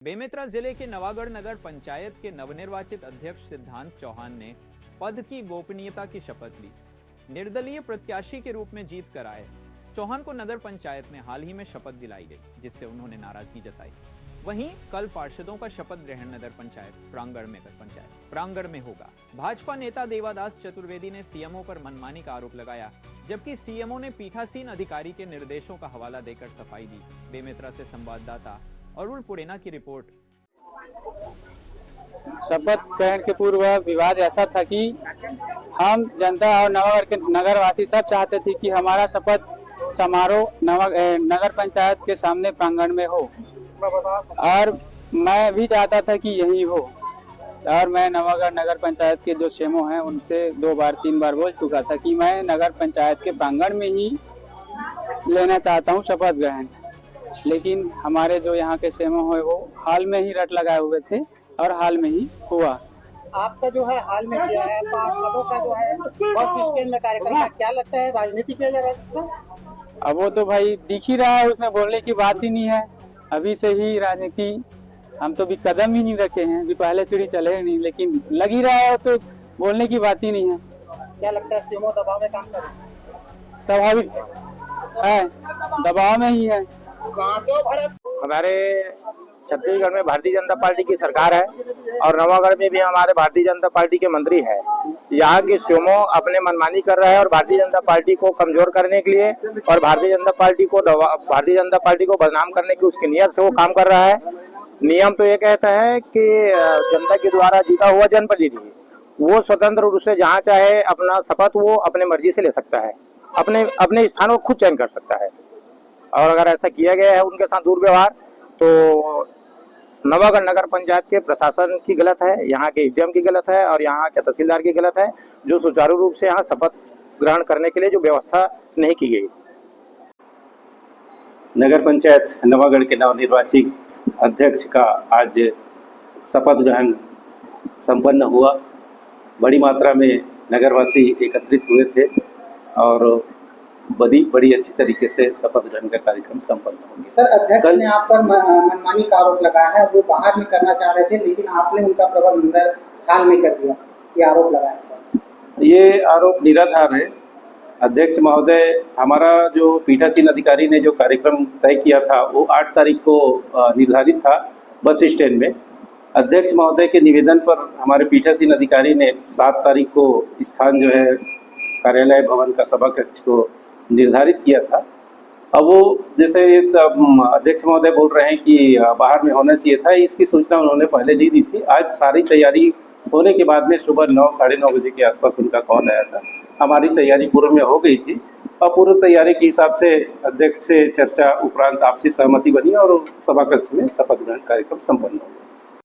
बेमेतरा जिले के नवागढ़ नगर पंचायत के नवनिर्वाचित अध्यक्ष सिद्धांत चौहान ने पद की गोपनीयता की शपथ ली। निर्दलीय प्रत्याशी के रूप में जीत कर आए चौहान को नगर पंचायत में हाल ही में शपथ दिलाई गई, जिससे उन्होंने नाराजगी जताई। वहीं कल पार्षदों का शपथ ग्रहण नगर पंचायत प्रांगण में होगा। भाजपा नेता देवादास चतुर्वेदी ने सीएमओ पर मनमानी का आरोप लगाया, जबकि सीएमओ ने पीठासीन अधिकारी के निर्देशों का हवाला देकर सफाई दी। बेमेतरा से संवाददाता अरुण पुरेना की रिपोर्ट। शपथ ग्रहण के पूर्व विवाद ऐसा था कि हम जनता और नवागढ़ के नगरवासी सब चाहते थे कि हमारा शपथ समारोह नगर पंचायत के सामने प्रांगण में हो, और मैं भी चाहता था कि यही हो। और मैं नवागढ़ नगर पंचायत के जो सीएमओ हैं उनसे 2 बार 3 बार बोल चुका था कि मैं नगर पंचायत के प्रांगण में ही लेना चाहता हूं शपथ ग्रहण। लेकिन हमारे जो यहाँ के सीएमओ है वो हाल में ही रट लगाए हुए थे और हाल में ही हुआ। आपका जो है हाल में किया है, पार्षदों का जो है बस स्टैंड में कार्यक्रम है, क्या लगता है राजनीति किया जा रहा है? अब वो तो भाई दिख ही रहा है, उसमें बोलने की बात ही नहीं है। अभी से ही राजनीति, हम तो भी कदम ही नहीं रखे हैं, भी पहले सीढ़ी चले नहीं, लेकिन लग ही रहा है तो बोलने की बात ही नहीं है। क्या लगता है सीएमओ दबाव में काम कर रहे हैं? स्वाभाविक है, दबाव में ही है। हमारे छत्तीसगढ़ में भारतीय जनता पार्टी की सरकार है और नवागढ़ में भी हमारे भारतीय जनता पार्टी के मंत्री है। यहाँ के सीएमओ अपने मनमानी कर रहा है और भारतीय जनता पार्टी को कमजोर करने के लिए और भारतीय जनता पार्टी को बदनाम करने की उसकी नियत से वो काम कर रहा है। नियम तो ये कहता है कि जनता के द्वारा जीता हुआ जनप्रतिनिधि वो स्वतंत्र रूप से जहाँ चाहे अपना शपथ वो अपने मर्जी से ले सकता है, अपने स्थान को खुद चयन कर सकता है। और अगर ऐसा किया गया है उनके साथ दुर्व्यवहार, तो नवागढ़ नगर पंचायत के प्रशासन की गलत है, यहाँ के एसडीएम की गलत है और यहाँ के तहसीलदार की गलत है, जो सुचारू रूप से यहाँ शपथ ग्रहण करने के लिए जो व्यवस्था नहीं की गई। नगर पंचायत नवागढ़ के नवनिर्वाचित अध्यक्ष का आज शपथ ग्रहण संपन्न हुआ। बड़ी मात्रा में नगरवासी एकत्रित हुए थे और बड़ी अच्छी तरीके से शपथ ग्रहण का कार्यक्रम संपन्न हो गया। सर, अध्यक्ष ने आप पर मनमानी का आरोप लगाया है, वो बाहर में करना चाह रहे थे लेकिन आपने उनका प्रबंध अंदर हाल में कर दिया, ये आरोप लगाया। ये आरोप निराधार है। अध्यक्ष महोदय, हमारा जो पीठासीन अधिकारी ने जो कार्यक्रम तय किया था वो 8 तारीख को निर्धारित था बस स्टैंड में। अध्यक्ष महोदय के निवेदन पर हमारे पीठासीन अधिकारी ने 7 तारीख को स्थान जो है कार्यालय भवन का सभा कक्ष को निर्धारित किया था। अब वो जैसे अध्यक्ष महोदय बोल रहे हैं कि बाहर में होना चाहिए था, इसकी सूचना उन्होंने पहले नहीं दी थी। आज सारी तैयारी होने के बाद में सुबह 9 साढ़े 9 बजे के आसपास उनका कॉल आया था। हमारी तैयारी पूर्व में हो गई थी और पूर्व तैयारी के हिसाब से अध्यक्ष से चर्चा उपरांत आपसी सहमति बनी और सभा कक्ष में शपथ ग्रहण कार्यक्रम संपन्न हो गया।